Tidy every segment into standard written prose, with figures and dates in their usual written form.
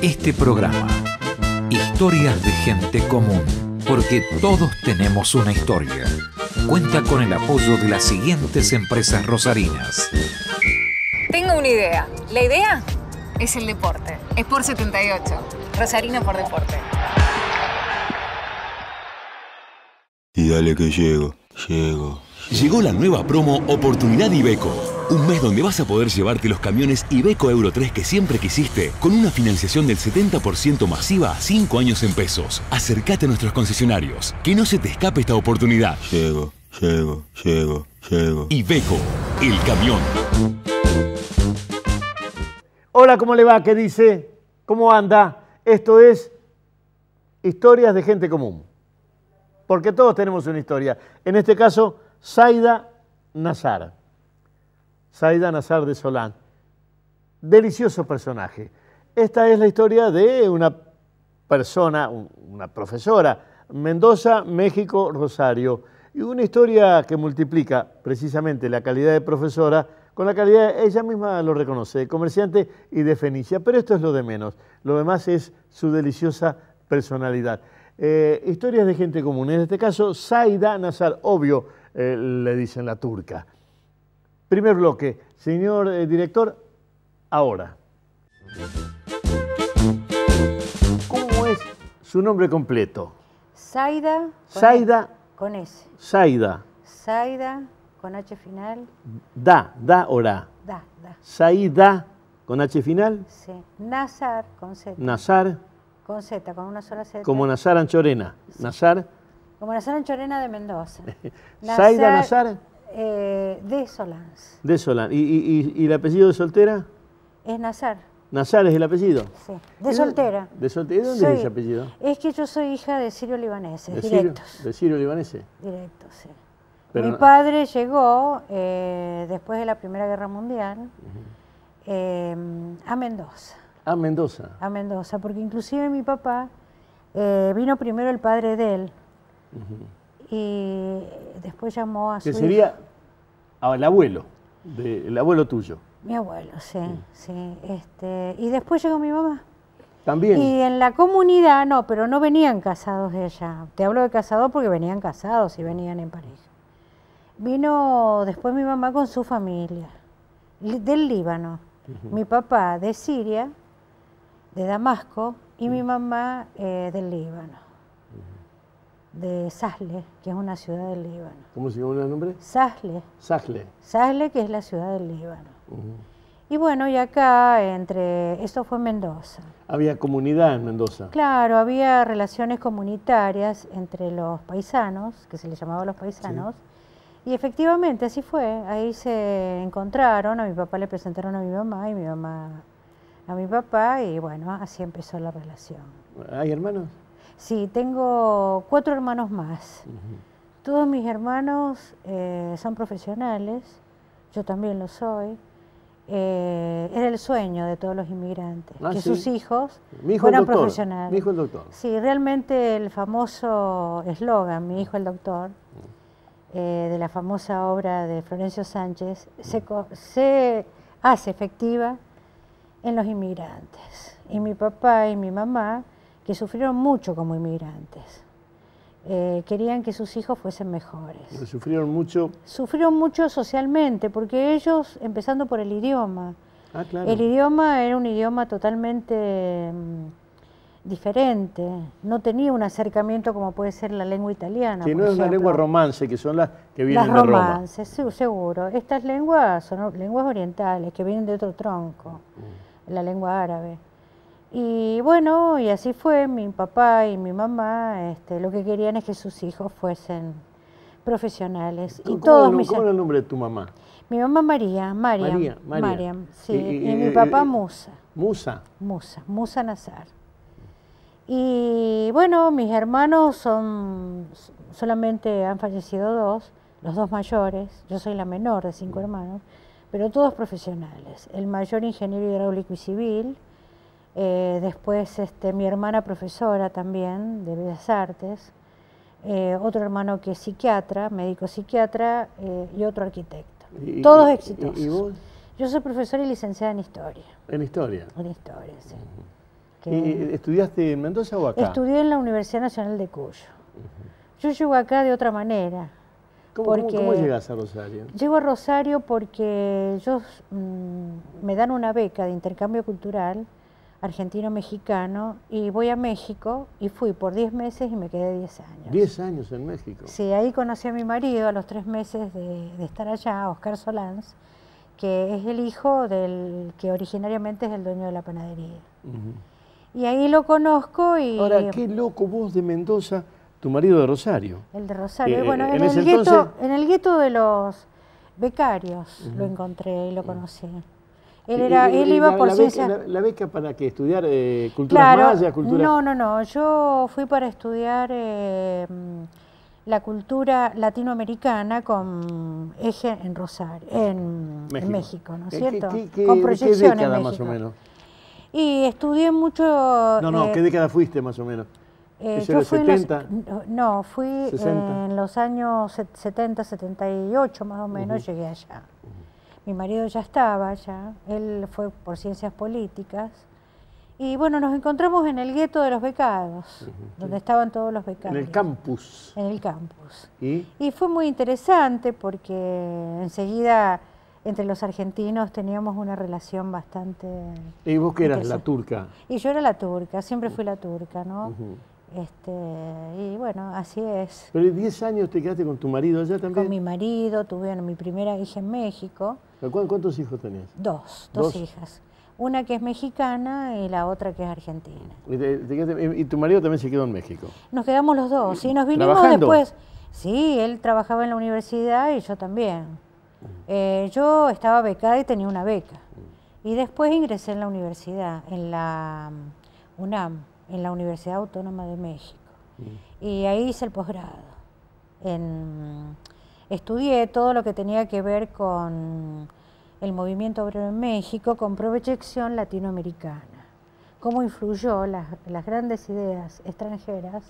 Este programa, Historias de Gente Común, porque todos tenemos una historia, cuenta con el apoyo de las siguientes empresas rosarinas. Tengo una idea. La idea es el deporte. Sport 78. Rosarino por deporte. Y dale que llego. Llegó la nueva promo Oportunidad Iveco. Un mes donde vas a poder llevarte los camiones Iveco Euro 3 que siempre quisiste, con una financiación del 70% masiva a 5 años en pesos. Acércate a nuestros concesionarios. Que no se te escape esta oportunidad. Llego. Iveco, el camión. Hola, ¿cómo le va? ¿Qué dice? ¿Cómo anda? Esto es Historias de Gente Común. Porque todos tenemos una historia. En este caso, Zaida Nazar. Zaida Nazar de Solán. Delicioso personaje. Esta es la historia de una persona, una profesora, Mendoza, México, Rosario. Y una historia que multiplica precisamente la calidad de profesora con la calidad, ella misma lo reconoce, de comerciante y de fenicia. Pero esto es lo de menos. Lo demás es su deliciosa personalidad. Historias de gente común. En este caso, Zaida Nazar, obvio, le dicen la turca. Primer bloque. Señor director, ahora. ¿Cómo es su nombre completo? Zaida. Zaida. Con S. Zaida. Zaida, con H final. Da o ra. Da. Zaida, con H final. Sí. Nazar, con Z. Nazar. Con Z, con una sola Z. Como Nazar Anchorena. Sí. Nazar. Como Nazar Anchorena de Mendoza. Zaida Nazar. De Solans. De Solán. ¿Y el apellido de soltera? Es Nazar. Nazar es el apellido. Sí. De soltera. ¿De soltera? ¿De dónde es ese apellido? Es que yo soy hija de sirio-libaneses, directos. ¿De sirio-libaneses? Directos, sí. Pero Mi padre llegó después de la Primera Guerra Mundial a Mendoza. A Mendoza. A Mendoza, porque inclusive mi papá vino primero el padre de él y después llamó a su hijo. Que sería el abuelo, el abuelo tuyo. Mi abuelo, sí. Y después llegó mi mamá. También. Y en la comunidad, no, pero no venían casados de ella. Te hablo de casados porque venían casados y venían en pareja. Vino después mi mamá con su familia, del Líbano. Mi papá de Siria, de Damasco, y mi mamá del Líbano, de Sasle, que es una ciudad del Líbano. ¿Cómo se llama el nombre? Sasle. Sasle, que es la ciudad del Líbano. Y bueno, y acá, eso fue en Mendoza. ¿Había comunidad en Mendoza? Claro, había relaciones comunitarias entre los paisanos, que se les llamaba los paisanos, sí. Y efectivamente así fue. Ahí se encontraron, a mi papá le presentaron a mi mamá y mi mamá a mi papá, y bueno, así empezó la relación. ¿Hay hermanos? Sí, tengo 4 hermanos más. Todos mis hermanos son profesionales, yo también lo soy. Era el sueño de todos los inmigrantes, que ¿sí? sus hijos fueran profesionales. Mi hijo el doctor. Sí, realmente el famoso eslogan, mi hijo el doctor, de la famosa obra de Florencio Sánchez, se hace efectiva en los inmigrantes. Y mi papá y mi mamá, que sufrieron mucho como inmigrantes, querían que sus hijos fuesen mejores. ¿Sufrieron mucho? Sufrieron mucho socialmente, porque ellos, empezando por el idioma, claro. El idioma era un idioma totalmente diferente, no tenía un acercamiento como puede ser la lengua italiana. Que no es una lengua romance, que son las que vienen de Roma. Las romances, seguro. Estas lenguas son lenguas orientales, que vienen de otro tronco, la lengua árabe. Y bueno, y así fue, mi papá y mi mamá, lo que querían es que sus hijos fuesen profesionales. ¿Cómo era el nombre de tu mamá? Mi mamá Mariam, sí, y mi papá Musa. Musa Nazar. Y bueno, mis hermanos solamente han fallecido 2, los 2 mayores, yo soy la menor de 5 hermanos, pero todos profesionales. El mayor ingeniero hidráulico y civil, después mi hermana profesora también de Bellas Artes, otro hermano que es psiquiatra, médico psiquiatra, y otro arquitecto. Todos exitosos. ¿Y vos? Yo soy profesora y licenciada en Historia. ¿En Historia? En Historia, sí. porque... ¿Estudiaste en Mendoza o acá? Estudié en la Universidad Nacional de Cuyo. Yo llego acá de otra manera. ¿Cómo llegas a Rosario? Llego a Rosario porque ellos me dan una beca de intercambio cultural argentino-mexicano y voy a México y fui por 10 meses y me quedé 10 años. 10 años en México. Sí, ahí conocí a mi marido a los 3 meses de estar allá, Oscar Solans, que es el hijo del que originariamente es el dueño de la panadería. Y ahí lo conozco y... Ahora, qué loco vos de Mendoza, tu marido de Rosario. El de Rosario. Bueno, en el gueto de los becarios lo encontré y lo conocí. Él iba por ciencia... ¿La beca para qué? ¿Estudiar cultura maya? No. Yo fui para estudiar la cultura latinoamericana con eje en Rosario, en México, ¿no es cierto? Con proyección en México. Más o menos? Y estudié mucho... ¿qué década fuiste más o menos? Yo fui 70? Fui 60. En los años 70, 78 más o menos, llegué allá. Mi marido ya estaba allá, él fue por ciencias políticas. Y bueno, nos encontramos en el gueto de los becados, donde estaban todos los becarios. En el campus. En el campus. Y fue muy interesante porque enseguida entre los argentinos teníamos una relación bastante... ¿Y vos qué eras, la turca? Y yo era la turca, siempre fui la turca, ¿no? Y bueno, así es. ¿Pero 10 años te quedaste con tu marido allá también? Con mi marido, tuve mi primera hija en México. ¿Cuántos hijos tenías? Dos hijas. Una que es mexicana y la otra que es argentina. ¿Y tu marido también se quedó en México? Nos quedamos los dos, sí, nos vinimos después. Sí, él trabajaba en la universidad y yo también. Yo estaba becada y tenía una beca. Y después ingresé en la universidad, en la UNAM, en la Universidad Autónoma de México. Y ahí hice el posgrado. Estudié todo lo que tenía que ver con el movimiento obrero en México, con proyección latinoamericana. Cómo influyó las grandes ideas extranjeras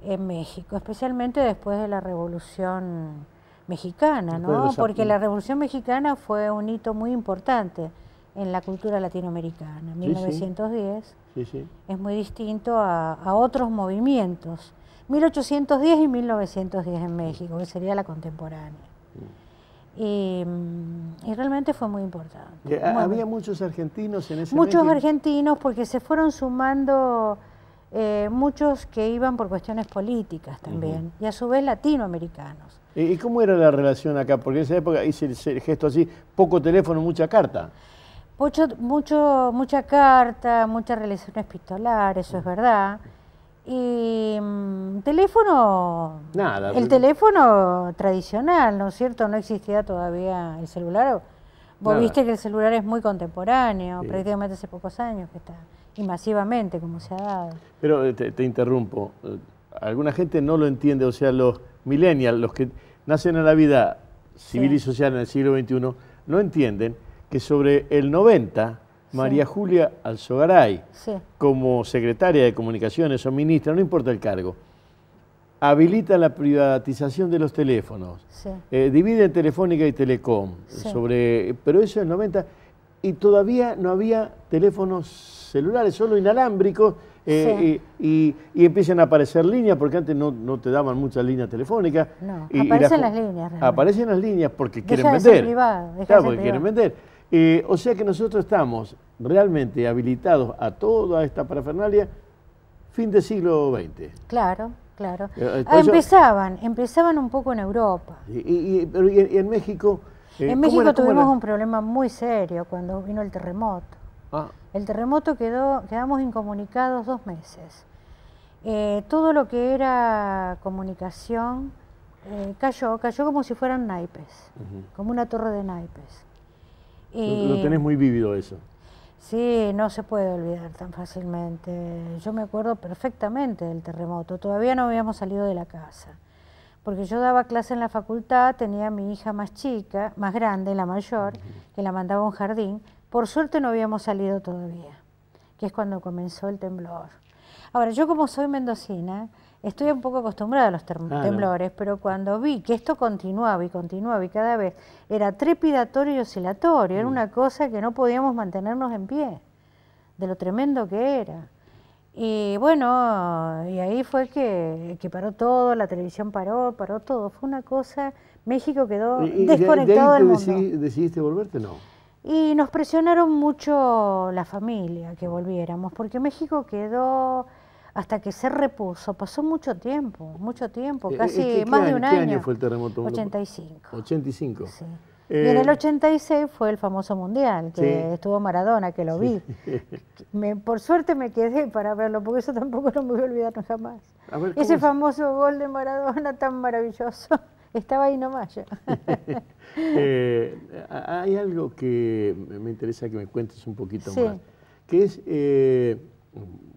en México, especialmente después de la Revolución Mexicana, ¿no? Porque la Revolución Mexicana fue un hito muy importante en la cultura latinoamericana. 1910 es muy distinto a otros movimientos. 1810 y 1910 en México, que sería la contemporánea. Y realmente fue muy importante. ¿Había muchos argentinos en ese Muchos argentinos, porque se fueron sumando muchos que iban por cuestiones políticas también, y a su vez latinoamericanos. ¿Y cómo era la relación acá? Porque en esa época hice el gesto así, poco teléfono, mucha carta. Mucha carta, muchas relaciones epistolares, eso es verdad. Y teléfono, nada. El teléfono tradicional, ¿no es cierto? No existía todavía el celular. Vos viste que el celular es muy contemporáneo, prácticamente hace pocos años que está, y masivamente como se ha dado. Pero te interrumpo, alguna gente no lo entiende, o sea, los millennials, los que nacen en la vida civil y social en el siglo XXI, no entienden que sobre el 90... María Julia Alzogaray, como secretaria de Comunicaciones o ministra, no importa el cargo, habilita la privatización de los teléfonos, divide en Telefónica y Telecom, pero eso es 90, y todavía no había teléfonos celulares, solo inalámbricos, y empiezan a aparecer líneas, porque antes no te daban muchas líneas telefónicas. No, aparecen las líneas realmente. Aparecen las líneas porque quieren vender. Ser privado, claro, porque quieren vender. O sea que nosotros estamos realmente habilitados a toda esta parafernalia fin del siglo XX. Claro. Empezaban un poco en Europa. ¿Y en México? En México tuvimos un problema muy serio cuando vino el terremoto. El terremoto quedamos incomunicados 2 meses. Todo lo que era comunicación cayó como si fueran naipes, como una torre de naipes. Lo tenés muy vívido eso. Sí, no se puede olvidar tan fácilmente. Yo me acuerdo perfectamente del terremoto. Todavía no habíamos salido de la casa. Porque yo daba clase en la facultad, tenía a mi hija más chica, más grande, la mayor, que la mandaba a un jardín. Por suerte no habíamos salido todavía, que es cuando comenzó el temblor. Ahora, yo como soy mendocina, estoy un poco acostumbrada a los temblores, pero cuando vi que esto continuaba y cada vez era trepidatorio y oscilatorio, era una cosa que no podíamos mantenernos en pie. de lo tremendo que era. Y bueno, y ahí fue que paró todo, la televisión paró todo. Fue una cosa, México quedó desconectado del mundo. ¿Decidiste volverte? No. Y nos presionaron mucho la familia que volviéramos, porque México quedó, hasta que se repuso, pasó mucho tiempo, casi más de un año. ¿Qué año fue el terremoto? 85. 85. Sí. Y en el 86 fue el famoso Mundial, que estuvo Maradona, que lo vi. Por suerte me quedé para verlo, porque eso tampoco no me voy a olvidar jamás. Ese famoso gol de Maradona tan maravilloso, estaba ahí nomás ya. Hay algo que me interesa que me cuentes un poquito más, que es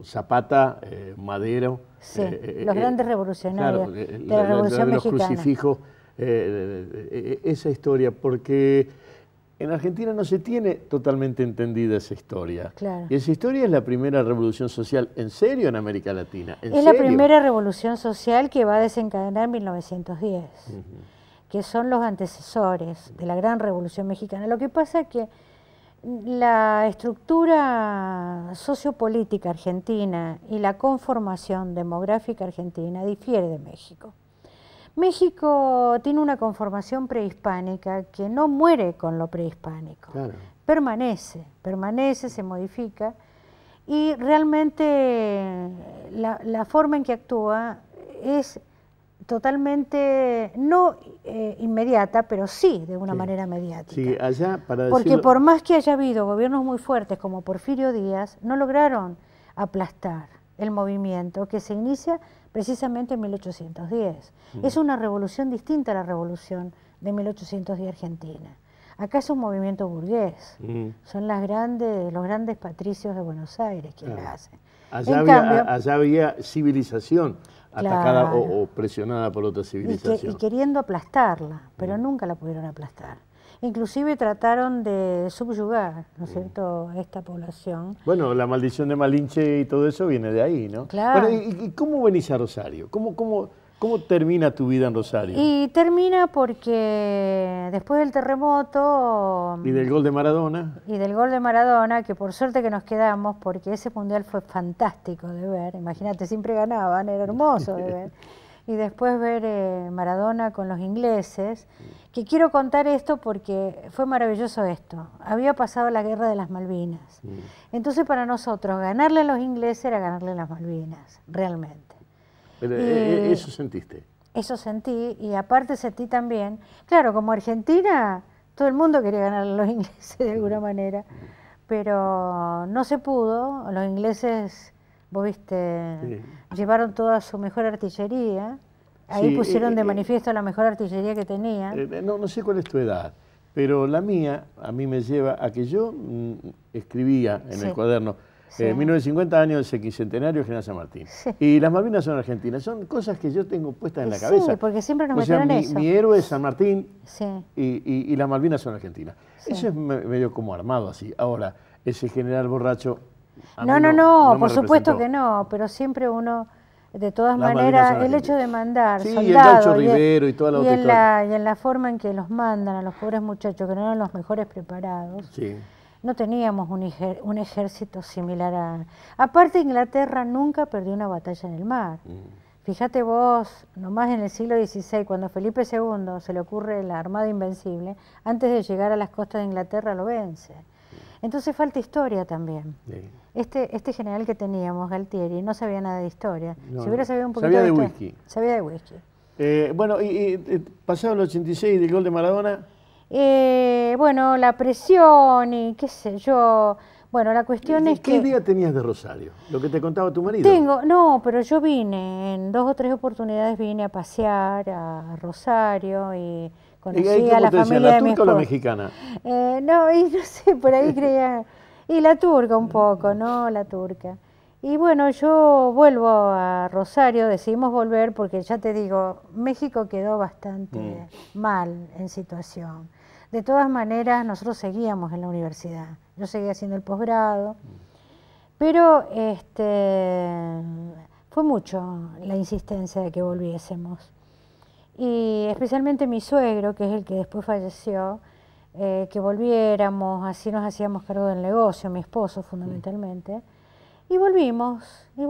Zapata, Madero. Sí, los grandes revolucionarios de la Revolución Mexicana. Los crucifijos. Esa historia, porque en Argentina no se tiene totalmente entendida esa historia. Claro. Y esa historia es la primera revolución social, ¿en serio, en América Latina? Es la primera revolución social que va a desencadenar en 1910, que son los antecesores de la gran revolución mexicana. Lo que pasa es que la estructura sociopolítica argentina y la conformación demográfica argentina difiere de México. México tiene una conformación prehispánica que no muere con lo prehispánico, claro. permanece, se modifica, y realmente la forma en que actúa es totalmente, no inmediata, pero sí de una manera mediática. Sí, allá, para porque decirlo... por más que haya habido gobiernos muy fuertes como Porfirio Díaz, no lograron aplastar el movimiento que se inicia precisamente en 1810. Es una revolución distinta a la revolución de 1810 argentina. Acá es un movimiento burgués, son los grandes patricios de Buenos Aires quienes la hacen. Allá había civilización atacada o presionada por otra civilización. Y queriendo aplastarla, pero nunca la pudieron aplastar. Inclusive trataron de subyugar, ¿no es cierto?, a esta población. Bueno, la maldición de Malinche y todo eso viene de ahí, ¿no? Claro. Bueno, ¿y cómo venís a Rosario? ¿Cómo termina tu vida en Rosario? Y termina porque después del terremoto... ¿Y del gol de Maradona? Y del gol de Maradona, que por suerte que nos quedamos, porque ese mundial fue fantástico de ver. Imagínate, siempre ganaban, era hermoso de ver. Y después ver Maradona con los ingleses, que quiero contar esto porque fue maravilloso esto. Había pasado la guerra de las Malvinas. Entonces para nosotros ganarle a los ingleses era ganarle a las Malvinas, realmente. Pero ¿eso sentiste? Eso sentí, y aparte sentí también, claro, como Argentina, todo el mundo quería ganarle a los ingleses de alguna manera, pero no se pudo, los ingleses... Vos viste, llevaron toda su mejor artillería, ahí pusieron de manifiesto la mejor artillería que tenían. No sé cuál es tu edad, pero la mía, a mí me lleva a que yo escribía en el cuaderno, 1950 años del sesquicentenario General San Martín. Y las Malvinas son argentinas, son cosas que yo tengo puestas en la cabeza. Sí, porque siempre nos metieron eso. Mi héroe es San Martín y las Malvinas son argentinas. Eso es medio como armado así. Ahora, ese general borracho... No, por supuesto que no, pero siempre uno, de todas maneras, el hecho de mandar soldados y en la forma en que los mandan a los pobres muchachos, que no eran los mejores preparados, no teníamos un ejército similar a... Aparte, Inglaterra nunca perdió una batalla en el mar. Fíjate vos, nomás en el siglo XVI, cuando a Felipe II se le ocurre la Armada Invencible, antes de llegar a las costas de Inglaterra lo vence. Entonces falta historia también. Este general que teníamos, Galtieri, no sabía nada de historia. Si hubiera sabido un poquito sabía de whisky. Sabía de whisky. Bueno, y pasado el 86 del gol de Maradona... bueno, la presión y qué sé yo... Bueno, la cuestión es que... ¿Qué idea tenías de Rosario? ¿Lo que te contaba tu marido? No, pero yo vine, en 2 o 3 oportunidades vine a pasear a Rosario y... Conocí a la familia de mi esposo. ¿La turca o la mexicana? No sé, por ahí creía... Y la turca un poco, ¿no? La turca. Y bueno, yo vuelvo a Rosario, decidimos volver porque ya te digo, México quedó bastante mal en situación. De todas maneras, nosotros seguíamos en la universidad. Yo seguía haciendo el posgrado, pero fue mucho la insistencia de que volviésemos. Y especialmente mi suegro, que es el que después falleció, que volviéramos, así nos hacíamos cargo del negocio, mi esposo fundamentalmente, y volvimos y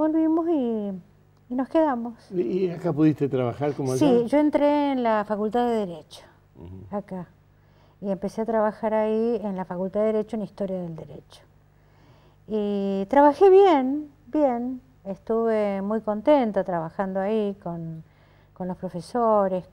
nos quedamos. ¿Y acá pudiste trabajar como allá? Sí, yo entré en la Facultad de Derecho, acá, y empecé a trabajar ahí en la Facultad de Derecho en Historia del Derecho. Y trabajé bien, estuve muy contenta trabajando ahí con los profesores,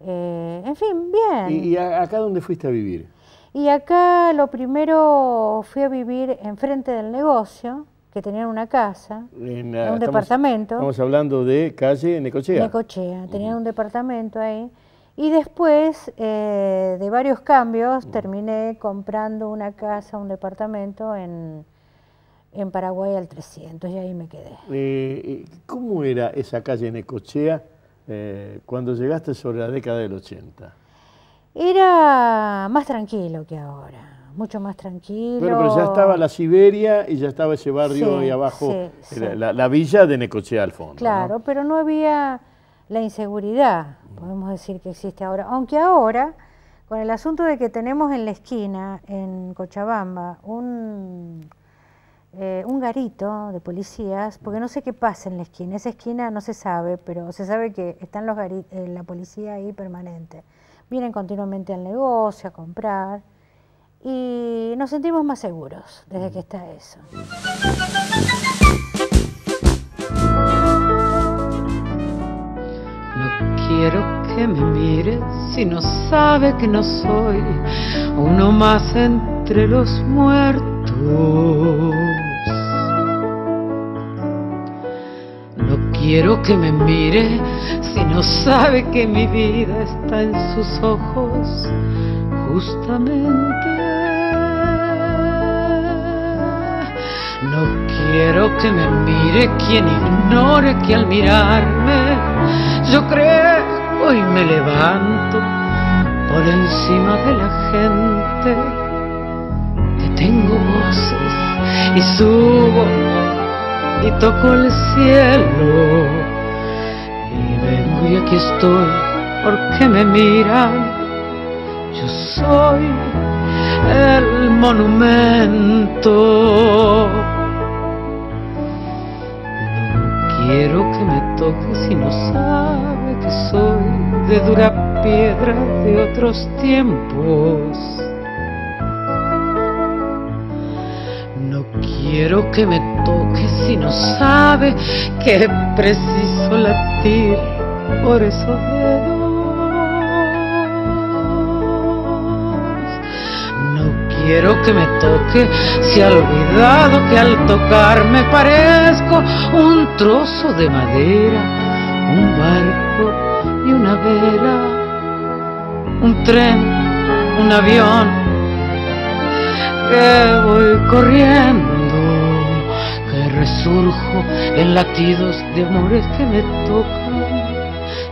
en fin, bien. ¿Y acá dónde fuiste a vivir? Y acá lo primero fui a vivir enfrente del negocio, que tenían una casa, un departamento. Estamos hablando de calle Necochea. Necochea, tenían un departamento ahí. Y después de varios cambios terminé comprando una casa, un departamento en Paraguay al 300 y ahí me quedé. ¿Cómo era esa calle Necochea cuando llegaste sobre la década del 80? Era más tranquilo que ahora, mucho más tranquilo. Pero ya estaba la Siberia y ya estaba ese barrio ahí abajo, la villa de Necochea al fondo. Claro, ¿no? Pero no había la inseguridad, podemos decir que existe ahora. Aunque ahora, con el asunto de que tenemos en la esquina, en Cochabamba, un garito de policías, porque no sé qué pasa en la esquina. Esa esquina no se sabe, pero se sabe que están la policía ahí permanente. Vienen continuamente al negocio a comprar y nos sentimos más seguros desde que está eso. No quiero que me mire si no sabe que no soy uno más entre los muertos. No quiero que me mire si no sabe que mi vida está en sus ojos, justamente. No quiero que me mire quien ignore que al mirarme yo creo y me levanto por encima de la gente, que tengo voces y subo y toco el cielo y vengo y aquí estoy porque me miran. Yo soy el monumento. No quiero que me toque si no sabe que soy de dura piedra de otros tiempos. No quiero que me toque si no sabe que es preciso latir por esos dedos. No quiero que me toque si ha olvidado que al tocarme parezco un trozo de madera, un barco y una vela, un tren, un avión, que voy corriendo, que resurjo en latidos de amores que me tocan.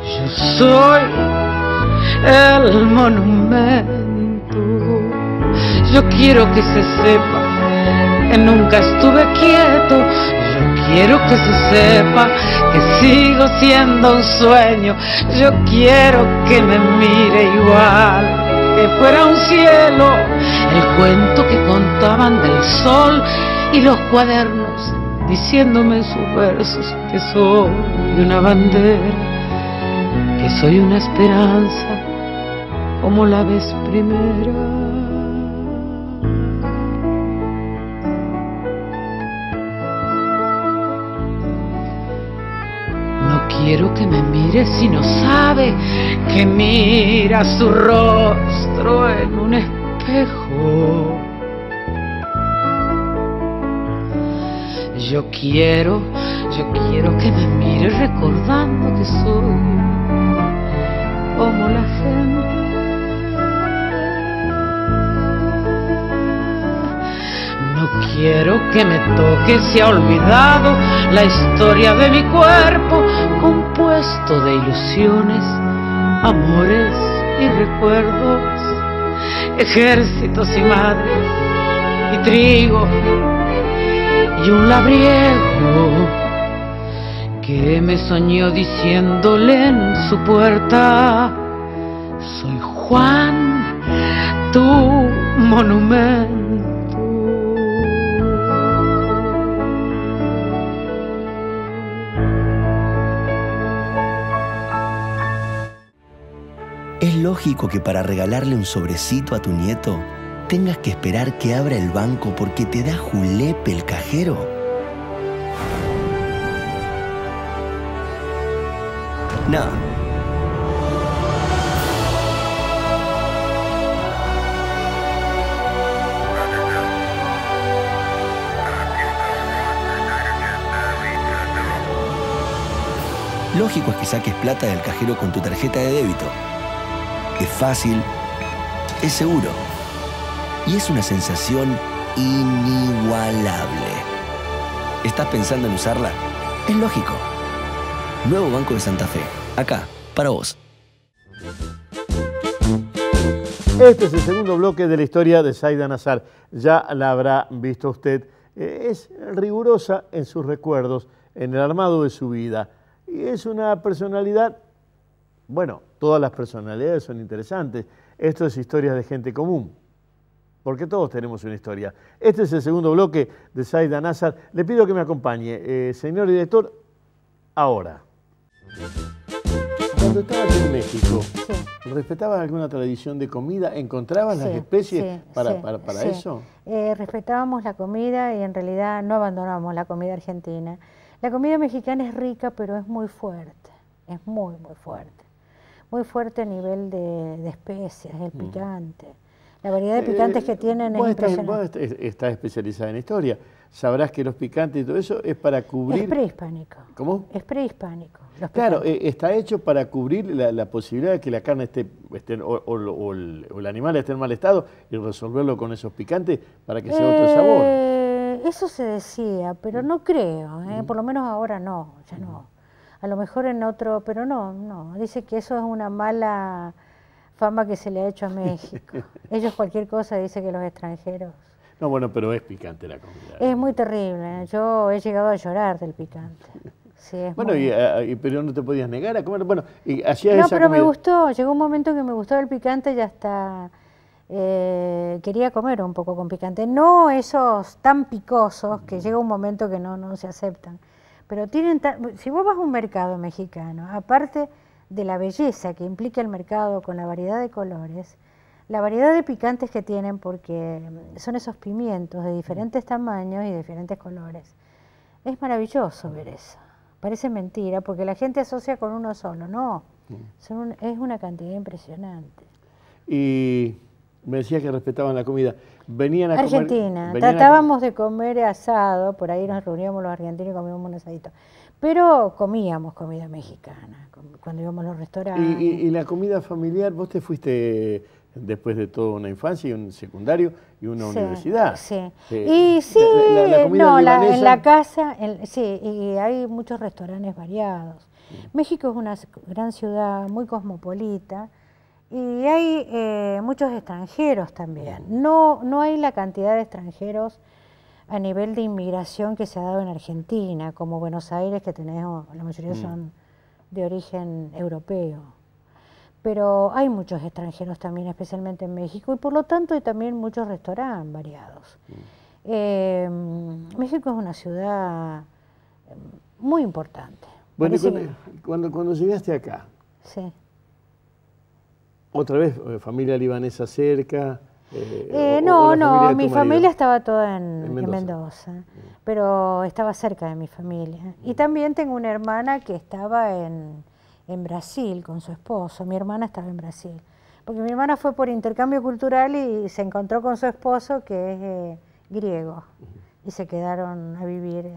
Yo soy el monumento. Yo quiero que se sepa que nunca estuve quieto. Yo quiero que se sepa que sigo siendo un sueño. Yo quiero que me mire igual, que fuera un cielo, el cuento que contaban del sol y los cuadernos diciéndome en sus versos que soy una bandera, que soy una esperanza como la vez primera. Quiero que me mire si no sabe que mira su rostro en un espejo. Yo quiero que me mire recordando que soy como la gente. No quiero que me toque si ha olvidado la historia de mi cuerpo, compuesto de ilusiones, amores y recuerdos, ejércitos y madres y trigo y un labriego que me soñó diciéndole en su puerta: soy Juan tu monumento. Es lógico que para regalarle un sobrecito a tu nieto tengas que esperar que abra el banco porque te da julepe el cajero. No. Lógico es que saques plata del cajero con tu tarjeta de débito. Es fácil, es seguro y es una sensación inigualable. ¿Estás pensando en usarla? Es lógico. Nuevo Banco de Santa Fe, acá, para vos. Este es el segundo bloque de la historia de Zaida Nazar. Ya la habrá visto usted. Es rigurosa en sus recuerdos, en el armado de su vida. Y es una personalidad, bueno, todas las personalidades son interesantes. Esto es Historias de Gente Común, porque todos tenemos una historia. Este es el segundo bloque de Zaida Nazar. Le pido que me acompañe, señor director, ahora. Cuando estabas en México, sí, ¿respetabas alguna tradición de comida? ¿Encontrabas las especies para eso? Respetábamos la comida y en realidad no abandonamos la comida argentina. La comida mexicana es rica, pero es muy fuerte, es muy fuerte. Muy fuerte a nivel de especias, el picante. La variedad de picantes que tienen es impresionante. Vos estás especializada en historia. Sabrás que los picantes y todo eso es para cubrir... Es prehispánico. ¿Cómo? Es prehispánico. Claro, está hecho para cubrir la posibilidad de que la carne esté o el animal esté en mal estado y resolverlo con esos picantes para que sea otro sabor. Eso se decía, pero no creo, por lo menos ahora no, ya no. A lo mejor en otro, pero no. Dice que eso es una mala fama que se le ha hecho a México. Ellos cualquier cosa dicen que los extranjeros. No, bueno, pero es picante la comida. Es muy terrible. Yo he llegado a llorar del picante. Sí, es bueno, pero no te podías negar a comer. Bueno, y hacías no, esa pero comida. Me gustó. Llegó un momento que me gustó el picante y hasta quería comer un poco con picante. No esos tan picosos que llega un momento que no se aceptan. Pero tienen, si vos vas a un mercado mexicano, aparte de la belleza que implica el mercado con la variedad de colores, la variedad de picantes que tienen, porque son esos pimientos de diferentes tamaños y de diferentes colores. Es maravilloso ver eso. Parece mentira, porque la gente asocia con uno solo. No, es una cantidad impresionante. Y me decías que respetaban la comida. Venían a Argentina, tratábamos de comer asado, por ahí nos reuníamos los argentinos y comíamos un asadito. Pero comíamos comida mexicana, cuando íbamos a los restaurantes. ¿Y la comida familiar? Vos te fuiste después de toda una infancia y un secundario y una universidad. Sí, y sí, la comida libanesa, en la casa, sí, y hay muchos restaurantes variados. México es una gran ciudad, muy cosmopolita, y hay muchos extranjeros también. No hay la cantidad de extranjeros a nivel de inmigración que se ha dado en Argentina, como Buenos Aires, que tenemos, la mayoría son de origen europeo. Pero hay muchos extranjeros también, especialmente en México, y por lo tanto hay también muchos restaurantes variados. México es una ciudad muy importante. Bueno, cuando llegaste acá, sí, ¿otra vez familia libanesa cerca? No, mi familia estaba toda en Mendoza, pero estaba cerca de mi familia. Y también tengo una hermana que estaba en Brasil con su esposo. Mi hermana estaba en Brasil, porque mi hermana fue por intercambio cultural y se encontró con su esposo, que es griego, y se quedaron a vivir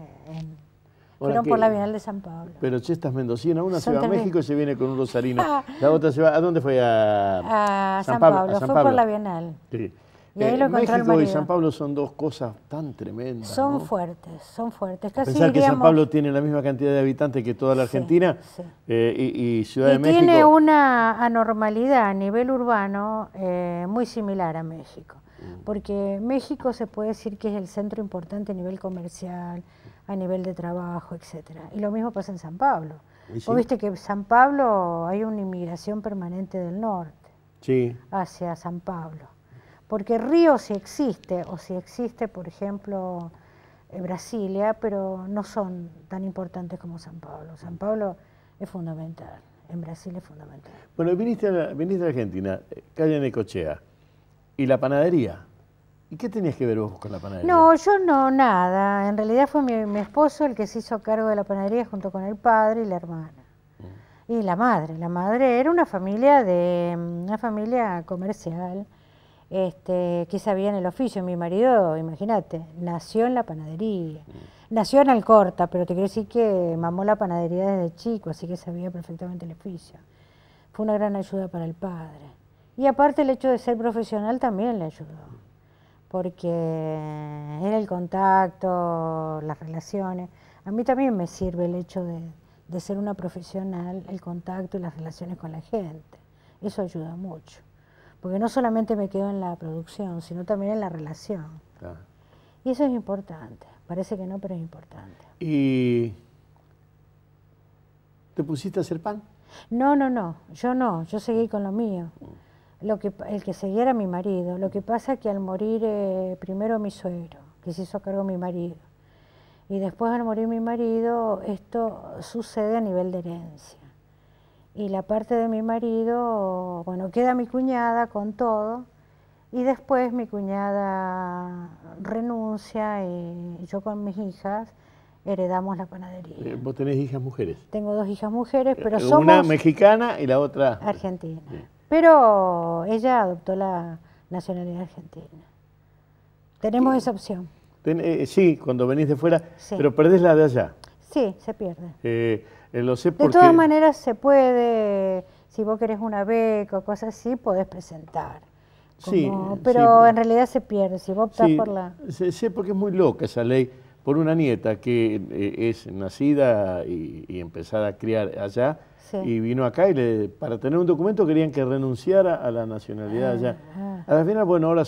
fueron por la Bienal de San Pablo. Pero estás mendocina, una se va a México y se viene con un rosarino. La otra se va, ¿a dónde fue? A San Pablo, fue por la Bienal. Sí. Y ahí lo encontró el marido. México y San Pablo son dos cosas tan tremendas. Son fuertes, son fuertes. Casi pensar que San Pablo tiene la misma cantidad de habitantes que toda la Argentina, y Ciudad de México. Tiene una anormalidad a nivel urbano muy similar a México. Porque México se puede decir que es el centro importante a nivel comercial, a nivel de trabajo, etcétera. Y lo mismo pasa en San Pablo. Vos viste que en San Pablo hay una inmigración permanente del norte hacia San Pablo. Porque Río sí existe, o sí existe, por ejemplo, Brasilia, pero no son tan importantes como San Pablo. San Pablo es fundamental, en Brasil es fundamental. Bueno, viniste a Argentina, calle Necochea, y la panadería. ¿Y qué tenías que ver vos con la panadería? No, yo no, nada. En realidad fue mi esposo el que se hizo cargo de la panadería junto con el padre y la hermana. Y la madre. La madre era una familia comercial, que sabía en el oficio. Mi marido, imagínate, nació en la panadería. Nació en Alcorta, pero te quiero decir que mamó la panadería desde chico, así que sabía perfectamente el oficio. Fue una gran ayuda para el padre. Y aparte el hecho de ser profesional también le ayudó, porque era el contacto, las relaciones. A mí también me sirve el hecho de ser una profesional, el contacto y las relaciones con la gente. Eso ayuda mucho, porque no solamente me quedo en la producción, sino también en la relación. Claro. Y eso es importante. Parece que no, pero es importante. ¿Y te pusiste a hacer pan? No, yo seguí con lo mío. El que seguía era mi marido. Lo que pasa es que al morir primero mi suegro, que se hizo cargo de mi marido, y después al morir mi marido, esto sucede a nivel de herencia. Y la parte de mi marido, bueno, queda mi cuñada con todo, y después mi cuñada renuncia y yo con mis hijas heredamos la panadería. ¿Vos tenés hijas mujeres? Tengo 2 hijas mujeres, pero somos... Una mexicana y la otra... Argentina. Sí. Pero ella adoptó la nacionalidad argentina. Tenemos esa opción. Sí, cuando venís de fuera, sí. Pero perdés la de allá. Sí, se pierde. Lo sé porque... De todas maneras se puede, si vos querés una beca o cosas así, podés presentar. Sí, pero sí. En realidad se pierde, si vos optás por la... Sé porque es muy loca esa ley, por una nieta que es nacida y empezada a criar allá, sí. Y vino acá y para tener un documento querían que renunciara a la nacionalidad allá. A la final, bueno, ahora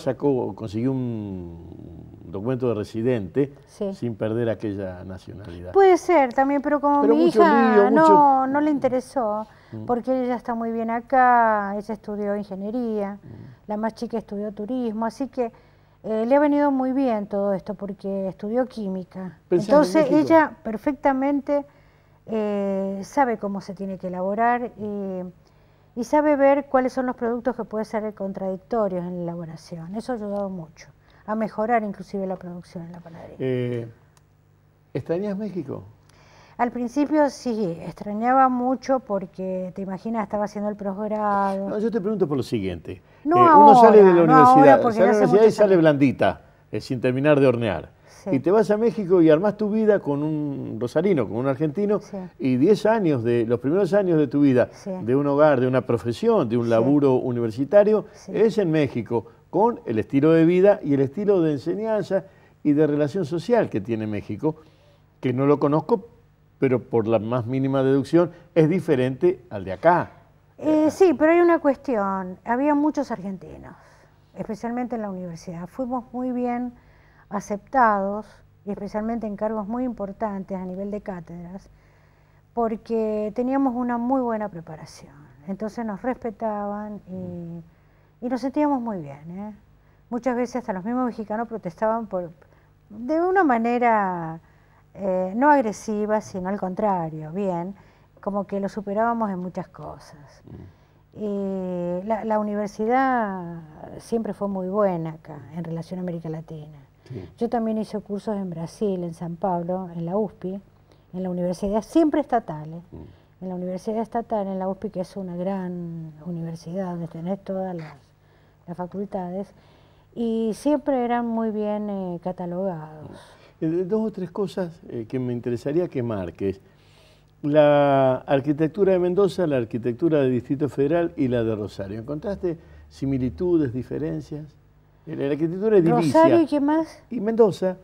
consiguió un documento de residente, sí. Sin perder aquella nacionalidad. Puede ser también, pero como mi hija no le interesó, porque ella está muy bien acá, ella estudió ingeniería, la más chica estudió turismo, así que le ha venido muy bien todo esto, porque estudió química. Entonces ella perfectamente sabe cómo se tiene que elaborar y sabe ver cuáles son los productos que pueden ser contradictorios en la elaboración. Eso ha ayudado mucho a mejorar inclusive la producción en la panadería. ¿Extrañas México? Al principio sí, extrañaba mucho porque, te imaginas, estaba haciendo el posgrado. No, yo te pregunto por lo siguiente. Uno sale de la universidad, y sale blandita, sin terminar de hornear. Sí. Y te vas a México y armás tu vida con un rosarino, con un argentino, sí. Y 10 años, los primeros años de tu vida, sí. De un hogar, de una profesión, de un laburo universitario, sí. Es en México, con el estilo de vida y el estilo de enseñanza y de relación social que tiene México, que no lo conozco, pero por la más mínima deducción es diferente al de acá. Sí, pero hay una cuestión. Había muchos argentinos, especialmente en la universidad. Fuimos muy bien aceptados, y especialmente en cargos muy importantes a nivel de cátedras, porque teníamos una muy buena preparación. Entonces nos respetaban y nos sentíamos muy bien. Muchas veces hasta los mismos mexicanos protestaban de una manera no agresiva, sino al contrario, bien, como que lo superábamos en muchas cosas. La universidad siempre fue muy buena acá, en relación a América Latina. Sí. Yo también hice cursos en Brasil, en San Pablo, en la USP, en la universidad siempre estatal, en la universidad estatal, en la USP, que es una gran universidad donde tenés todas las facultades, y siempre eran muy bien catalogados. 2 o 3 cosas que me interesaría que marques. La arquitectura de Mendoza, la arquitectura del Distrito Federal y la de Rosario. ¿Encontraste similitudes, diferencias? La arquitectura edilicia. ¿Rosario y qué más? Y Mendoza,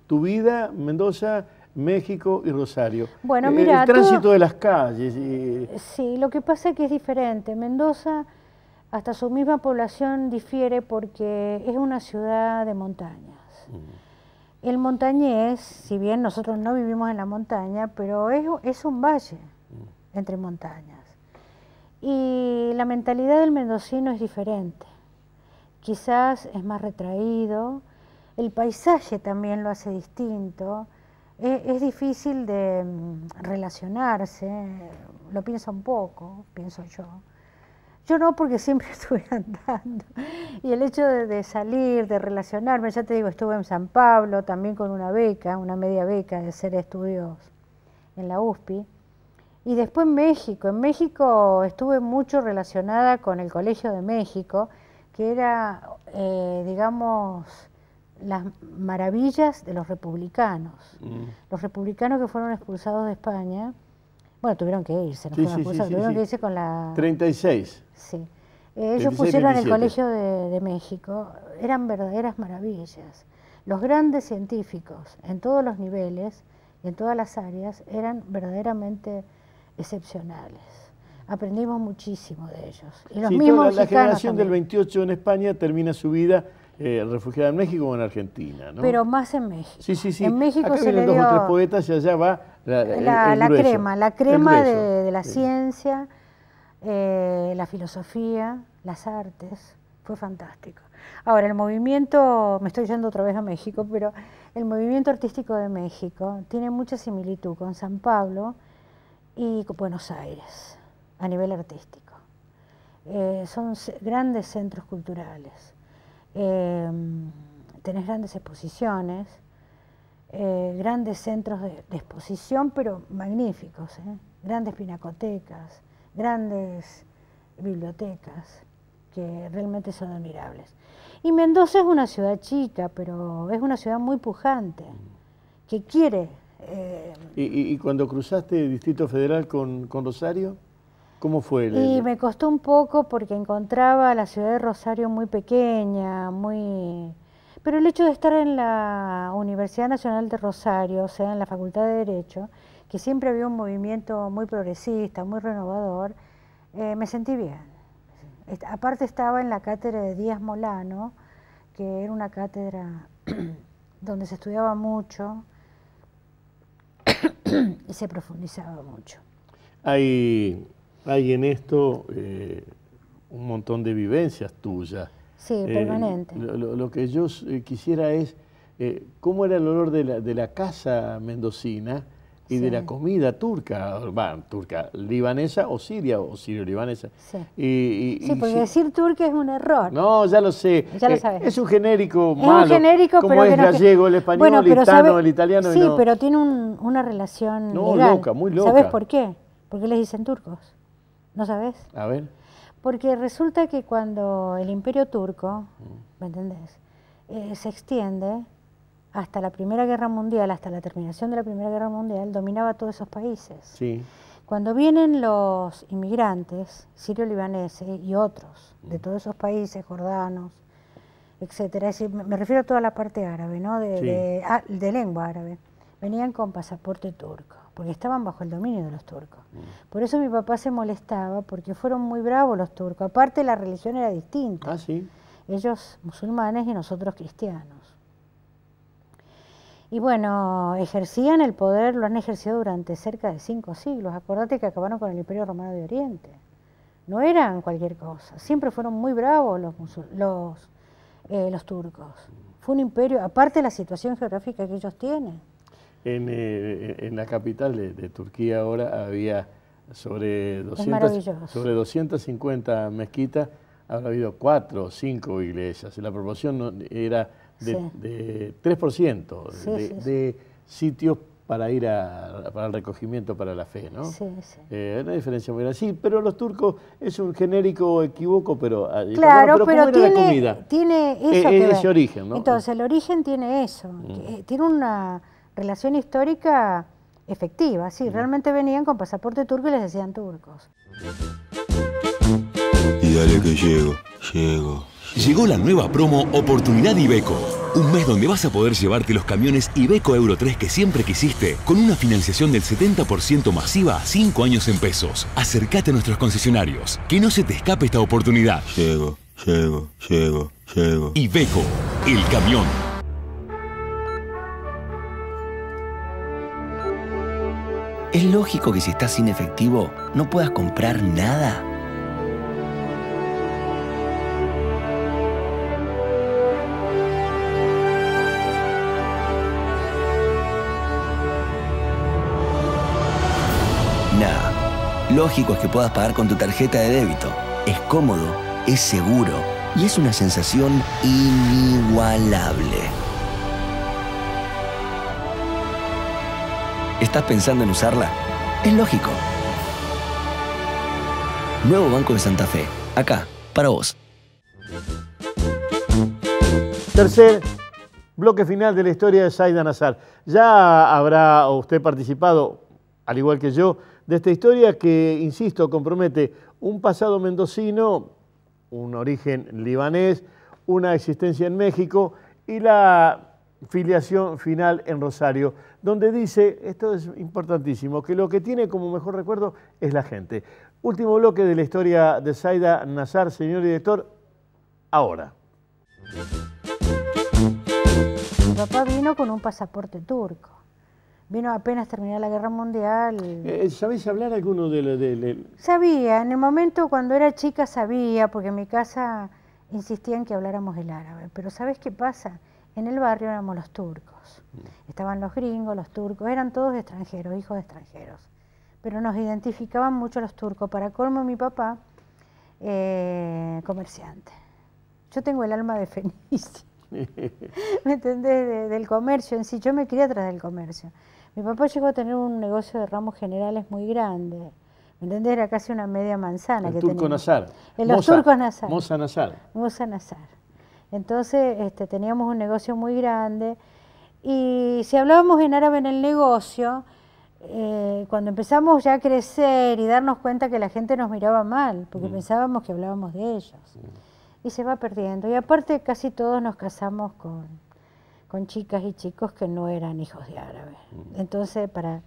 tu vida, Mendoza, México y Rosario. Bueno, mira, el tránsito de las calles. Sí, lo que pasa es que es diferente. Mendoza, hasta su misma población difiere porque es una ciudad de montañas. El montañés, si bien nosotros no vivimos en la montaña, pero es un valle entre montañas. Y la mentalidad del mendocino es diferente. quizás es más retraído, el paisaje también lo hace distinto, es difícil de relacionarse, lo piensa un poco, pienso yo. Yo no, porque siempre estuve andando. Y el hecho de salir, de relacionarme, ya te digo, estuve en San Pablo, también con una beca, una media beca de hacer estudios en la USPI. Y después México. En México estuve mucho relacionada con el Colegio de México, que era, digamos, las maravillas de los republicanos. Los republicanos que fueron expulsados de España. Bueno, tuvieron que irse, no fueron expulsados, tuvieron que irse con la... 36. Sí. Ellos pusieron el Colegio de México, eran verdaderas maravillas. Los grandes científicos, en todos los niveles y en todas las áreas, eran verdaderamente excepcionales. Aprendimos muchísimo de ellos. Y los mismos la generación también. del 28 en España termina su vida refugiada en México o en Argentina, ¿no? Pero más en México. Sí. En México acá se le vienen dio 2 o 3 poetas y allá va la crema de la sí. ciencia, la filosofía, las artes. Fue fantástico. Ahora, el movimiento, me estoy yendo otra vez a México, pero el movimiento artístico de México tiene mucha similitud con San Pablo y con Buenos Aires, a nivel artístico. Son grandes centros culturales. Tenés grandes exposiciones, grandes centros de exposición, pero magníficos, grandes pinacotecas, grandes bibliotecas, que realmente son admirables. Y Mendoza es una ciudad chica, pero es una ciudad muy pujante, que quiere... ¿Y cuando cruzaste el Distrito Federal con Rosario? ¿Cómo fue? Y me costó un poco porque encontraba la ciudad de Rosario muy pequeña, muy... Pero el hecho de estar en la Universidad Nacional de Rosario, o sea, en la Facultad de Derecho, que siempre había un movimiento muy progresista, muy renovador, me sentí bien. Aparte estaba en la cátedra de Díaz Molano, que era una cátedra donde se estudiaba mucho y se profundizaba mucho. Hay en esto un montón de vivencias tuyas. Sí, permanente. Lo que yo quisiera es, ¿cómo era el olor de la casa mendocina y de la comida turca, libanesa o siria o sirio-libanesa? Sí, porque decir turca es un error. No, ya lo sé. Ya lo sabes. Es un genérico es malo. Un genérico, como pero es que no, gallego, el español, el gitano, el italiano. Sí, y no. pero tiene una relación legal. Loca, muy loca. ¿Sabes por qué? Porque les dicen turcos. ¿No sabes? A ver. Porque resulta que cuando el Imperio Turco, ¿me entendés?, se extiende hasta la Primera Guerra Mundial, hasta la terminación de la Primera Guerra Mundial, dominaba todos esos países. Sí. Cuando vienen los inmigrantes, sirio-libaneses y otros, de todos esos países, jordanos, etcétera, es decir, me refiero a toda la parte árabe, ¿no?, de lengua árabe, venían con pasaporte turco, porque estaban bajo el dominio de los turcos. Por eso mi papá se molestaba, porque fueron muy bravos los turcos. Aparte, la religión era distinta. Ah, sí. Ellos musulmanes y nosotros cristianos. Y bueno, ejercían el poder, lo han ejercido durante cerca de 5 siglos. Acordate que acabaron con el Imperio Romano de Oriente. No eran cualquier cosa. Siempre fueron muy bravos los turcos. Fue un imperio, aparte de la situación geográfica que ellos tienen. En la capital de Turquía ahora había sobre 250 mezquitas, habrá habido 4 o 5 iglesias. La proporción era de 3% de sitios para ir para el recogimiento para la fe, ¿no? Sí, sí. Una diferencia muy grande. Sí, pero los turcos es un genérico equívoco, pero... Claro, pero tiene eso que ver. Ese origen, ¿no? Entonces, el origen tiene eso, tiene una relación histórica efectiva, sí, realmente venían con pasaporte turco y les decían turcos. Y dale que llego. Llegó la nueva promo Oportunidad Iveco. Un mes donde vas a poder llevarte los camiones Iveco Euro 3 que siempre quisiste, con una financiación del 70% masiva a 5 años en pesos. Acércate a nuestros concesionarios, que no se te escape esta oportunidad. Llego. Iveco, el camión. ¿Es lógico que si estás sin efectivo no puedas comprar nada? lógico es que puedas pagar con tu tarjeta de débito. Es cómodo, es seguro y es una sensación inigualable. ¿Estás pensando en usarla? Es lógico. Nuevo Banco de Santa Fe. Acá, para vos. Tercer bloque final de la historia de Zaida Nazar. Ya habrá usted participado, al igual que yo, de esta historia que, insisto, compromete un pasado mendocino, un origen libanés, una existencia en México y la filiación final en Rosario, donde dice, esto es importantísimo, que lo que tiene como mejor recuerdo es la gente. Último bloque de la historia de Zaida Nazar, señor director, ahora. Mi papá vino con un pasaporte turco. Vino apenas terminar la Guerra Mundial. ¿Sabéis hablar alguno de...? Sabía, en el momento cuando era chica sabía, porque en mi casa insistían que habláramos el árabe. Pero ¿sabés qué pasa? En el barrio éramos los turcos. Estaban los gringos, los turcos, eran todos extranjeros, hijos de extranjeros. Pero nos identificaban mucho los turcos. Para colmo, mi papá, comerciante. Yo tengo el alma de Fenicia. ¿Me entendés? Del comercio en sí. Yo me crié atrás del comercio. Mi papá llegó a tener un negocio de ramos generales muy grande. ¿Me entendés? Era casi una media manzana. El turco Nazar. Los turcos Nazar. Moza Nazar. Moza Nazar. Entonces teníamos un negocio muy grande. Y si hablábamos en árabe en el negocio, cuando empezamos ya a crecer y darnos cuenta que la gente nos miraba mal, porque pensábamos que hablábamos de ellos. Y se va perdiendo. Y aparte casi todos nos casamos con chicas y chicos que no eran hijos de árabes. Entonces, para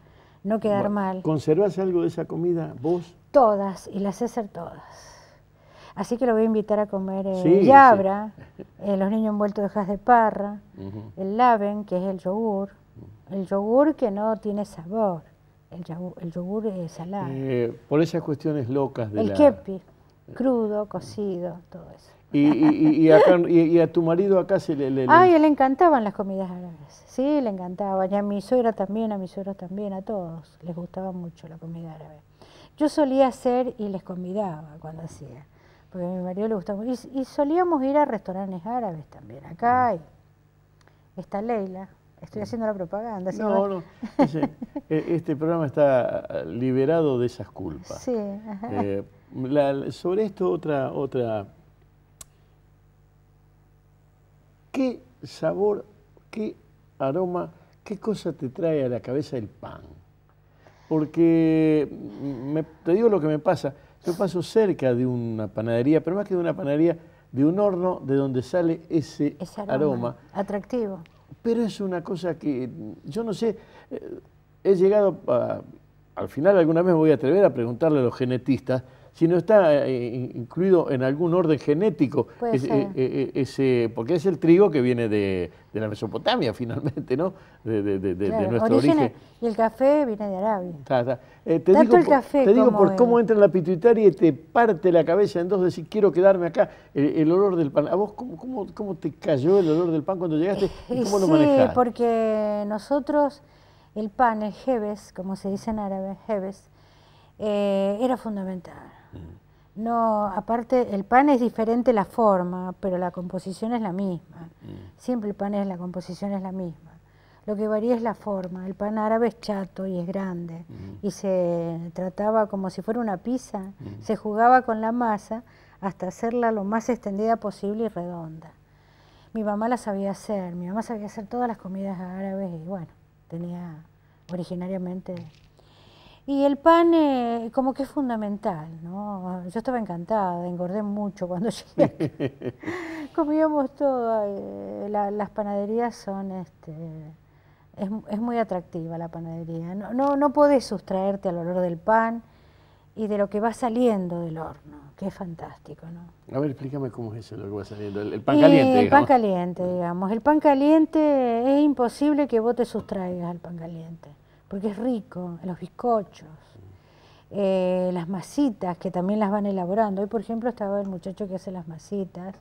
no quedar mal... ¿Conservás algo de esa comida vos? Todas, y las sé hacer todas. Así que lo voy a invitar a comer yabra, los niños envueltos de hojas de parra, el laben, que es el yogur que no tiene sabor, el yogur es salado. Por esas cuestiones locas de el kepi, crudo, cocido, todo eso. Y a tu marido acá se le... Ay, a él le encantaban las comidas árabes, sí, le encantaban, y a mi suegra también, a mis suegros también, a todos les gustaba mucho la comida árabe. Yo solía hacer y les convidaba cuando hacía, porque a mi marido le gustaba mucho, y solíamos ir a restaurantes árabes también, acá está Leila, estoy haciendo la propaganda. ¿Sí? No, este programa está liberado de esas culpas. Sí, sobre esto otra... ¿Qué sabor, qué aroma, qué cosa te trae a la cabeza el pan? Porque te digo lo que me pasa. Yo paso cerca de una panadería, pero más que de una panadería, de un horno de donde sale ese aroma. Atractivo. Pero es una cosa que, yo no sé, he llegado al final alguna vez me voy a atrever a preguntarle a los genetistas si no está incluido en algún orden genético, porque es el trigo que viene de la Mesopotamia finalmente, ¿no? De nuestro origen. Y el café viene de Arabia. Te digo por cómo entra en la pituitaria y te parte la cabeza en dos, decir, quiero quedarme acá, el olor del pan. ¿A vos cómo te cayó el olor del pan cuando llegaste y cómo lo manejás? Sí, porque nosotros, el pan, el jebes, como se dice en árabe, jebes, era fundamental. No, aparte, el pan es diferente la forma, pero la composición es la misma. Siempre el pan la composición es la misma. Lo que varía es la forma. El pan árabe es chato y es grande. Y se trataba como si fuera una pizza. Se jugaba con la masa hasta hacerla lo más extendida posible y redonda. Mi mamá la sabía hacer. Mi mamá sabía hacer todas las comidas árabes y bueno, tenía originariamente... Y el pan como que es fundamental, ¿no? Yo estaba encantada, engordé mucho cuando llegué. Comíamos todo. Las panaderías son, es muy atractiva la panadería. No podés sustraerte al olor del pan y de lo que va saliendo del horno, que es fantástico, ¿no? A ver, explícame cómo es eso lo que va saliendo. El pan caliente, digamos. El pan caliente, digamos. El pan caliente es imposible que vos te sustraigas al pan caliente. Porque es rico, los bizcochos, las masitas, que también las van elaborando. Hoy, por ejemplo, estaba el muchacho que hace las masitas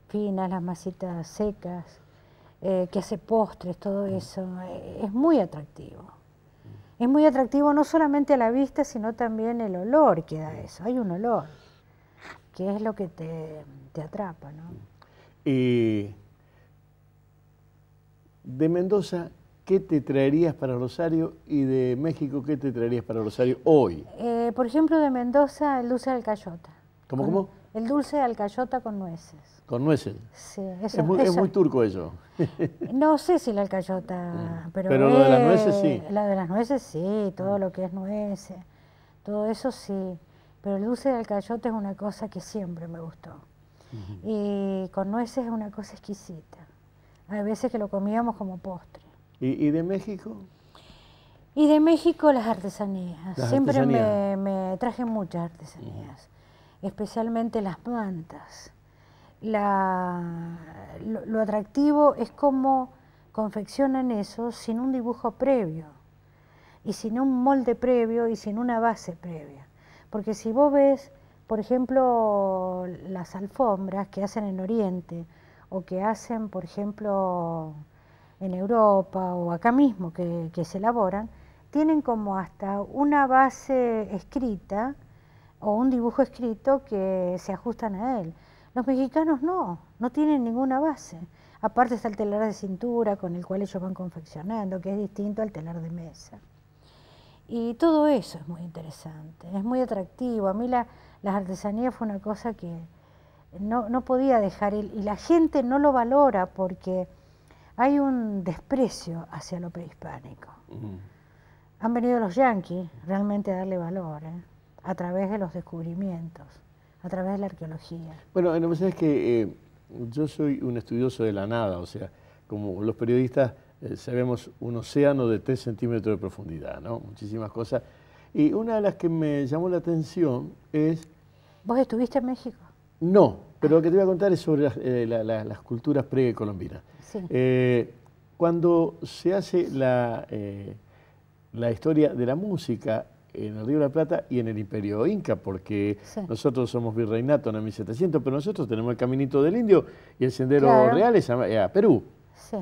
finas, las masitas secas, que hace postres, todo eso. Es muy atractivo. Es muy atractivo no solamente a la vista, sino también el olor que da eso. Hay un olor, que es lo que te atrapa, ¿no? De Mendoza, ¿qué te traerías para Rosario? Y de México, ¿qué te traerías para Rosario hoy? Por ejemplo, de Mendoza, el dulce de alcayota. ¿Cómo? El dulce de alcayota con nueces. ¿Con nueces? Sí. Es muy turco eso. No sé si la alcayota, pero lo de las nueces sí. La de las nueces sí, todo lo que es nueces, todo eso sí. Pero el dulce de alcayota es una cosa que siempre me gustó. Y con nueces es una cosa exquisita. Hay veces que lo comíamos como postre. ¿Y de México? Y de México las artesanías. Siempre artesanías. me traje muchas artesanías, especialmente las mantas. Lo atractivo es cómo confeccionan eso sin un dibujo previo, y sin un molde previo, y sin una base previa. Porque si vos ves, por ejemplo, las alfombras que hacen en Oriente, o que hacen, por ejemplo, en Europa, o acá mismo que se elaboran, tienen como hasta una base escrita, o un dibujo escrito que se ajustan a él. Los mexicanos no tienen ninguna base. Aparte está el telar de cintura con el cual ellos van confeccionando, que es distinto al telar de mesa. Y todo eso es muy interesante, es muy atractivo. A mí las artesanías fue una cosa que no podía dejar, y la gente no lo valora porque hay un desprecio hacia lo prehispánico. Han venido los yanquis realmente a darle valor, a través de los descubrimientos, a través de la arqueología. Bueno, la verdad es que yo soy un estudioso de la nada, o sea, como los periodistas sabemos un océano de 3 centímetros de profundidad, ¿no? Muchísimas cosas. Y una de las que me llamó la atención es... ¿Vos estuviste en México? No, pero lo que te voy a contar es sobre las culturas precolombinas. Sí. Cuando se hace la historia de la música en el Río de la Plata y en el Imperio Inca, porque nosotros somos virreinato en el 1700, pero nosotros tenemos el Caminito del Indio y el Sendero Real es a Perú. Sí,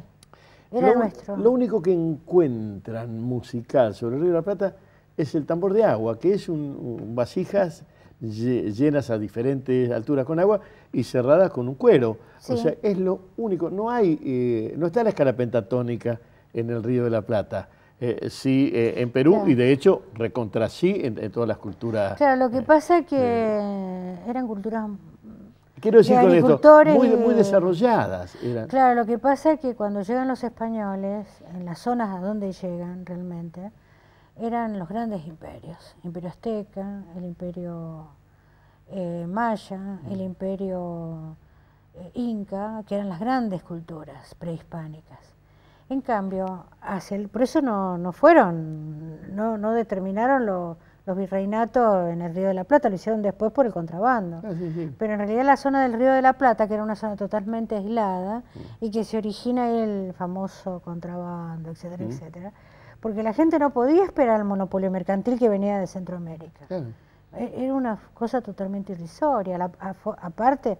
era nuestro. Lo único que encuentran musical sobre el Río de la Plata es el tambor de agua, que es vasijas llenas a diferentes alturas con agua y cerradas con un cuero. Sí. O sea, es lo único. No está la escala pentatónica en el Río de la Plata. Sí, en Perú, y de hecho recontra sí en todas las culturas. Claro, lo que pasa es que eran culturas, quiero decir con esto, muy desarrolladas. Claro, lo que pasa es que cuando llegan los españoles, en las zonas a donde llegan realmente, eran los grandes imperios. El imperio azteca, el imperio maya, el imperio inca, que eran las grandes culturas prehispánicas. En cambio, por eso no determinaron los virreinatos en el Río de la Plata, lo hicieron después por el contrabando. Sí. Pero en realidad la zona del Río de la Plata, que era una zona totalmente aislada, y que se origina ahí el famoso contrabando, etcétera, etcétera, porque la gente no podía esperar el monopolio mercantil que venía de Centroamérica. Era una cosa totalmente irrisoria. Aparte,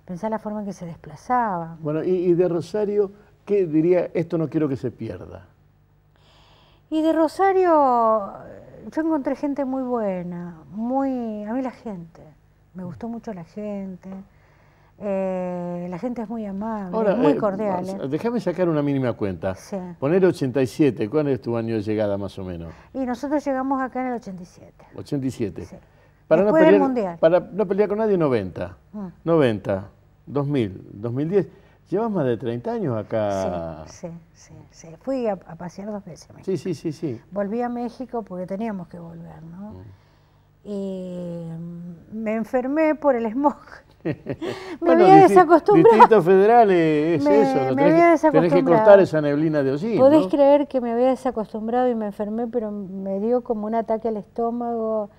pensar la forma en que se desplazaban. Bueno, y de Rosario, ¿qué diría? Esto no quiero que se pierda. Y de Rosario, yo encontré gente muy buena, a mí la gente, me gustó mucho la gente es muy amable, ahora, muy cordial. Déjame sacar una mínima cuenta. Sí. Poner 87, ¿cuál es tu año de llegada más o menos? Y nosotros llegamos acá en el 87. 87. Sí. Para después del Mundial. Para no pelear con nadie, 90. 90, 2000, 2010. ¿Llevas más de 30 años acá? Sí. Fui a pasear 2 veces a México. Sí. Volví a México porque teníamos que volver, ¿no? Y me enfermé por el smog. Me había desacostumbrado. Distrito Federal es eso, tenés que cortar esa neblina de hollín. Podés creer que me había desacostumbrado y me enfermé, pero me dio como un ataque al estómago.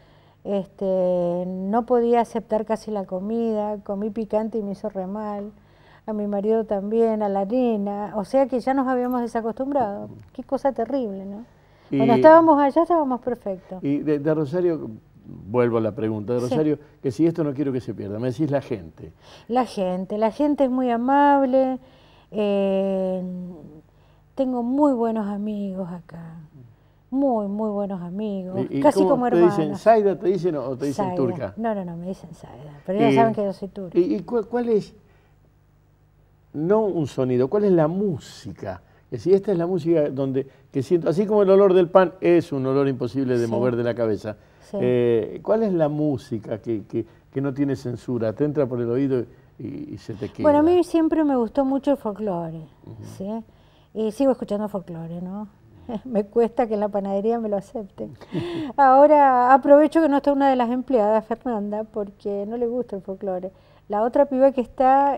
No podía aceptar casi la comida, comí picante y me hizo re mal. A mi marido también, a la nena, o sea que ya nos habíamos desacostumbrado. Qué cosa terrible, ¿no? Cuando estábamos allá estábamos perfectos. Y de Rosario, vuelvo a la pregunta de Rosario, que si esto no quiero que se pierda, me decís la gente. La gente es muy amable, tengo muy buenos amigos acá, muy, muy buenos amigos, ¿Y casi como hermanos. ¿Te dicen Zaida, te dicen o te dicen Zaida. turca? No, me dicen Zaida, pero ellos saben que yo soy turca. ¿Y cuál es, no un sonido, cuál es la música? Es decir, esta es la música que siento, así como el olor del pan es un olor imposible de mover de la cabeza, ¿cuál es la música que no tiene censura? Te entra por el oído y se te queda. Bueno, a mí siempre me gustó mucho el folclore, ¿sí? Y sigo escuchando folclore, ¿no? Me cuesta que en la panadería me lo acepten. Ahora aprovecho que no está una de las empleadas, Fernanda, porque no le gusta el folclore. La otra piba que está,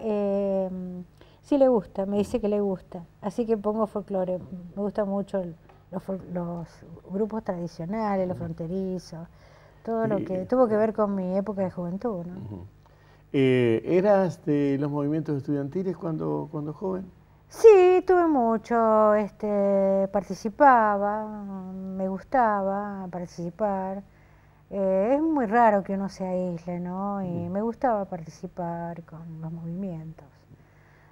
sí le gusta, me dice que le gusta. Así que pongo folclore. Me gustan mucho los grupos tradicionales, los fronterizos, todo lo que tuvo que ver con mi época de juventud, ¿no? ¿Eras de los movimientos estudiantiles cuando joven? Sí, tuve mucho, participaba, me gustaba participar. Es muy raro que uno se aísle, ¿no? Y me gustaba participar con los movimientos.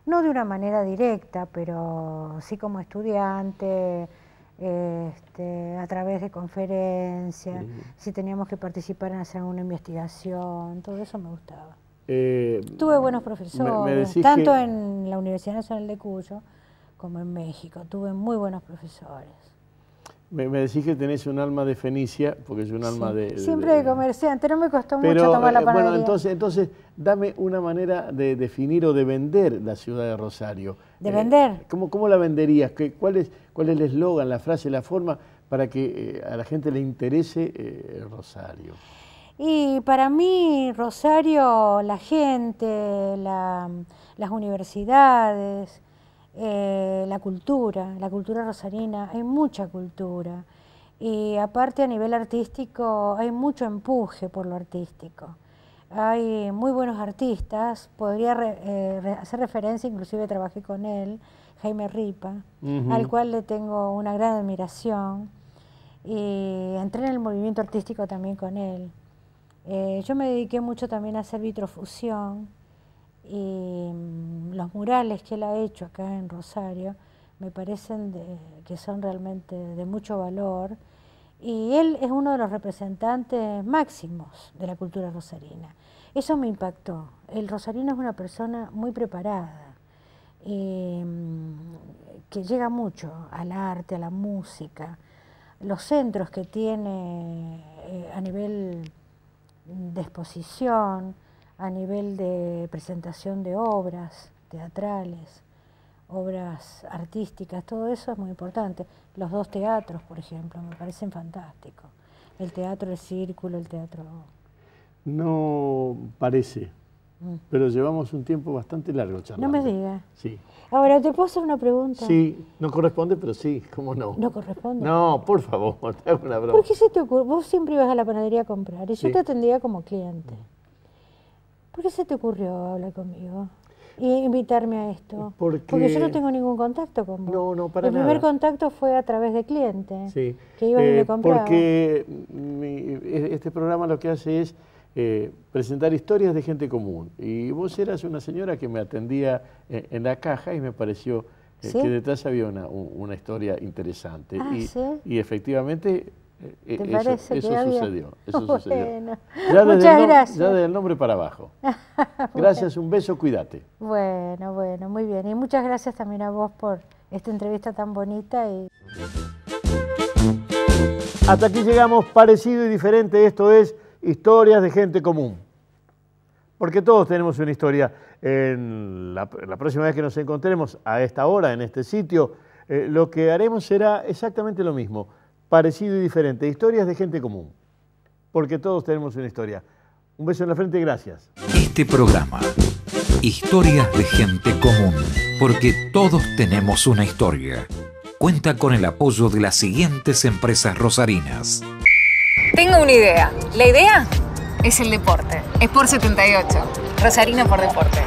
No de una manera directa, pero sí como estudiante, a través de conferencias, si teníamos que participar en hacer alguna investigación, todo eso me gustaba. Tuve buenos profesores, tanto en la Universidad Nacional de Cuyo como en México. Tuve muy buenos profesores. Me decís que tenés un alma de fenicia, porque es un alma Siempre de comerciante, no me costó mucho tomar la panadería. Bueno, entonces, dame una manera de definir o de vender la ciudad de Rosario. ¿De vender? ¿Cómo la venderías? ¿Cuál es el eslogan, la frase, la forma para que a la gente le interese Rosario? Y para mí, Rosario, la gente, las universidades, la cultura rosarina, hay mucha cultura. Y aparte a nivel artístico hay mucho empuje por lo artístico. Hay muy buenos artistas, podría hacer referencia, inclusive trabajé con él, Jaime Ripa, al cual le tengo una gran admiración. Y entré en el movimiento artístico también con él. Yo me dediqué mucho también a hacer vitrofusión y los murales que él ha hecho acá en Rosario me parecen que son realmente de mucho valor y él es uno de los representantes máximos de la cultura rosarina. Eso me impactó. El rosarino es una persona muy preparada, que llega mucho al arte, a la música, los centros que tiene a nivel de exposición, a nivel de presentación de obras teatrales, obras artísticas, todo eso es muy importante. Los dos teatros, por ejemplo, me parecen fantásticos. El teatro del Círculo, el teatro... No parece, pero llevamos un tiempo bastante largo charlando. No me digas. Sí. Ahora, ¿te puedo hacer una pregunta? Sí, no corresponde, pero sí, ¿cómo no? ¿No corresponde? No, por favor, te hago una broma. ¿Por qué se te ocurre? Vos siempre ibas a la panadería a comprar y yo te atendía como cliente. ¿Por qué se te ocurrió hablar conmigo y invitarme a esto? Porque yo no tengo ningún contacto con vos. No, para nada. El primer contacto fue a través de clientes, sí. Que iban y me compraban. Porque este programa lo que hace es presentar historias de gente común. Y vos eras una señora que me atendía en la caja y me pareció que detrás había una historia interesante. Y efectivamente eso sucedió. Bueno, Ya muchas gracias. Ya desde el nombre para abajo. Gracias, un beso, cuídate. Bueno, muy bien. Y muchas gracias también a vos por esta entrevista tan bonita. Hasta aquí llegamos, parecido y diferente. Esto es Historias de Gente Común. Porque todos tenemos una historia. La próxima vez que nos encontremos a esta hora, en este sitio, lo que haremos será exactamente lo mismo. Parecido y diferente. Historias de gente común. Porque todos tenemos una historia. Un beso en la frente y gracias. Este programa, Historias de Gente Común. Porque todos tenemos una historia. Cuenta con el apoyo de las siguientes empresas rosarinas. Tengo una idea. La idea es el deporte. Sport 78. Rosarino por deporte.